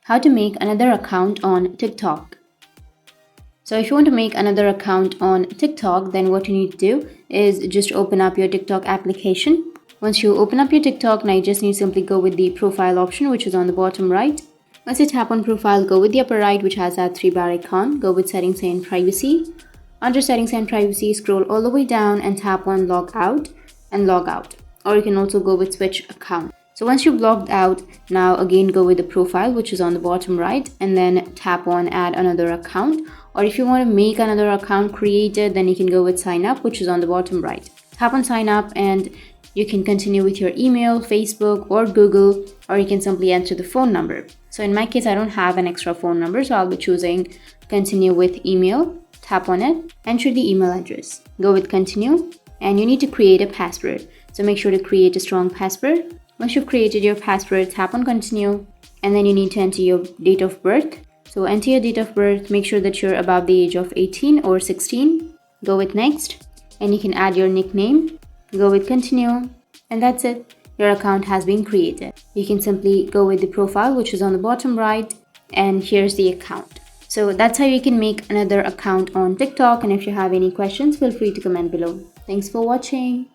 How to make another account on TikTok. So if you want to make another account on TikTok, then what you need to do is just open up your TikTok application. Once you open up your TikTok, now you just need to simply go with the profile option, which is on the bottom right. Once you tap on profile, go with the upper right, which has that 3-bar icon. Go with settings and privacy. Under settings and privacy, scroll all the way down and tap on log out and log out. Or you can also go with switch account. So once you've logged out, now again go with the profile, which is on the bottom right, and then tap on add another account. Or if you want to make another account created, then you can go with sign up, which is on the bottom right. Tap on sign up and you can continue with your email, Facebook or Google, or you can simply enter the phone number. So in my case, I don't have an extra phone number, so I'll be choosing continue with email. Tap on it, enter the email address, go with continue, and you need to create a password. So make sure to create a strong password. Once you've created your password, tap on continue, and then you need to enter your date of birth. So enter your date of birth, make sure that you're above the age of 18 or 16. Go with next, and you can add your nickname. Go with continue, and that's it. Your account has been created. You can simply go with the profile, which is on the bottom right, and here's the account. So that's how you can make another account on TikTok, and if you have any questions, feel free to comment below. Thanks for watching.